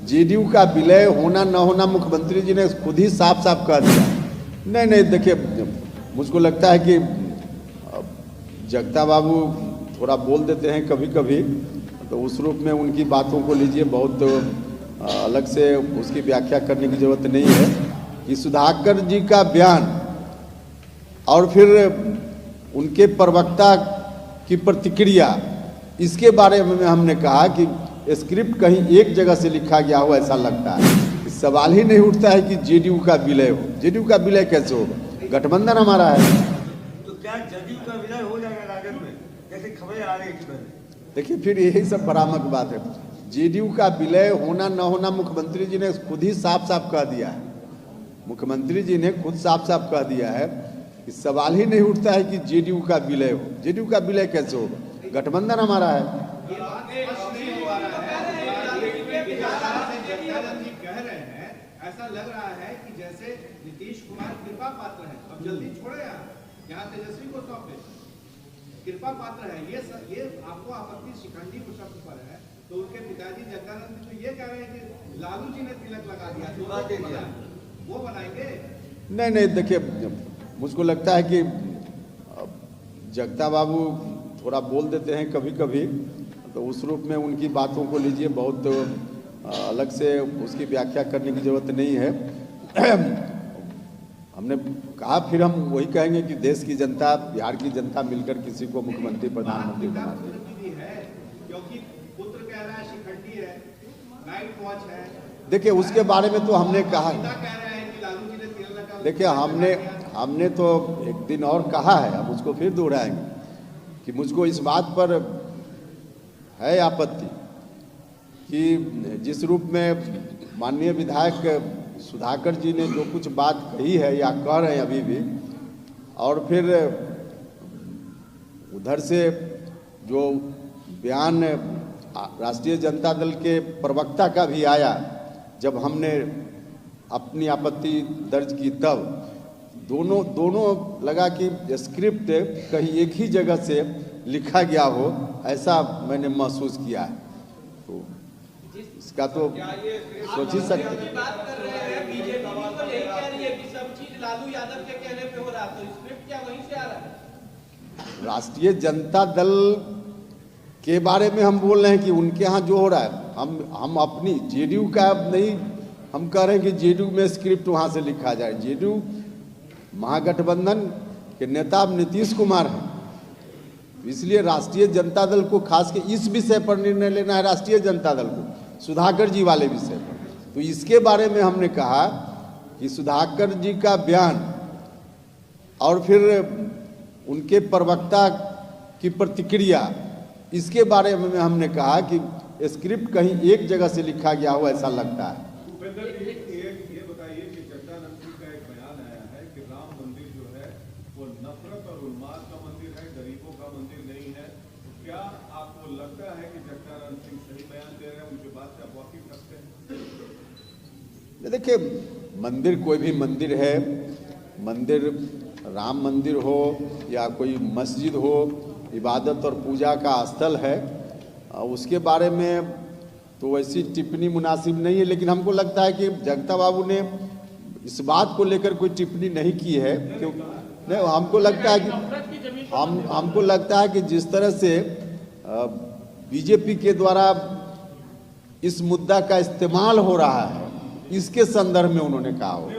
JDU का विलय होना न होना मुख्यमंत्री जी ने खुद ही साफ साफ कह दिया। नहीं देखिए, मुझको लगता है कि जगता बाबू थोड़ा बोल देते हैं कभी कभी, तो उस रूप में उनकी बातों को लीजिए, बहुत अलग से उसकी व्याख्या करने की जरूरत नहीं है कि सुधाकर जी का बयान और फिर उनके प्रवक्ता की प्रतिक्रिया, इसके बारे में हमने कहा कि स्क्रिप्ट कहीं एक जगह से लिखा गया हो ऐसा लगता है। सवाल ही नहीं उठता है कि जेडीयू का विलय हो। जेडीयू का विलय कैसे होगा? गठबंधन हमारा है। तो क्या जेडीयू का विलय हो जाएगा राजद में, जैसे खबरें आ रही थी? देखिए, फिर यही सब भ्रामक बात है। जेडीयू का विलय होना न होना मुख्यमंत्री जी ने खुद ही साफ साफ कह दिया है। मुख्यमंत्री जी ने खुद साफ साफ कह दिया है कि सवाल ही नहीं उठता है कि जेडीयू का विलय हो। जेडीयू का विलय कैसे होगा? गठबंधन हमारा है। ऐसा लग रहा है कि जैसे नीतीश कुमार कृपा पात्र है, अब जल्दी छोड़े यहाँ तेजस्वी को सौंपे, कृपा पात्र है। ये आपको आपत्ति शिखंडी को शब्द पर है, तो उनके पिताजी जगदानंद तो ये कह रहे हैं कि लालू जी ने तिलक लगा दिया, तो वो बनाएंगे। नहीं देखिए, मुझको लगता है कि जगता बाबू थोड़ा बोल देते हैं कभी कभी, तो उस रूप में उनकी बातों को लीजिए, बहुत अलग से उसकी व्याख्या करने की जरूरत नहीं है। हमने कहा, फिर हम वही कहेंगे कि देश की जनता, बिहार की जनता मिलकर किसी को मुख्यमंत्री प्रधानमंत्री बनाती है। क्योंकि पुत्र कह रहा है शिखंडी है, नाइट वॉच है। देखिए, उसके बारे में तो हमने कहा, देखिए हमने तो एक दिन और कहा है, अब उसको फिर दोहराएंगे कि मुझको इस बात पर है आपत्ति कि जिस रूप में माननीय विधायक सुधाकर जी ने जो कुछ बात कही है या कह रहे हैं अभी भी, और फिर उधर से जो बयान राष्ट्रीय जनता दल के प्रवक्ता का भी आया, जब हमने अपनी आपत्ति दर्ज की, तब दोनों लगा कि स्क्रिप्ट कहीं एक ही जगह से लिखा गया हो, ऐसा मैंने महसूस किया है। तो इसका तो सोच ही सकते हैं। राष्ट्रीय जनता दल के बारे में हम बोल रहे हैं कि उनके यहाँ जो हो रहा है, हम अपनी जेडीयू का नहीं हम कह रहे हैं कि जेडीयू में स्क्रिप्ट वहाँ से लिखा जाए। जेडीयू महागठबंधन के नेता नीतीश कुमार हैं, इसलिए राष्ट्रीय जनता दल को खास के इस विषय पर निर्णय लेना है, राष्ट्रीय जनता दल को, सुधाकर जी वाले विषय पर। तो इसके बारे में हमने कहा कि सुधाकर जी का बयान और फिर उनके प्रवक्ता की प्रतिक्रिया, इसके बारे में हमने कहा कि स्क्रिप्ट कहीं एक जगह से लिखा गया हो ऐसा लगता है। ये बताइए कि जगदानंद जी का एक बयान आया है कि राम मंदिर जो है वो नफरत और उन्माद का मंदिर है, गरीबों का मंदिर नहीं है। क्या आपको लगता है कि जगदानंद सिंह सही बयान दे रहे हैं? उनके बात से आप वाकिफ रखते हैं? देखिए, मंदिर कोई भी मंदिर है, मंदिर राम मंदिर हो या कोई मस्जिद हो, इबादत और पूजा का स्थल है, उसके बारे में तो वैसी टिप्पणी मुनासिब नहीं है। लेकिन हमको लगता है कि जगता बाबू ने इस बात को लेकर कोई टिप्पणी नहीं की है, क्यों नहीं, हमको लगता है कि हमको लगता है कि जिस तरह से बीजेपी के द्वारा इस मुद्दा का इस्तेमाल हो रहा है, इसके संदर्भ में उन्होंने कहा हो।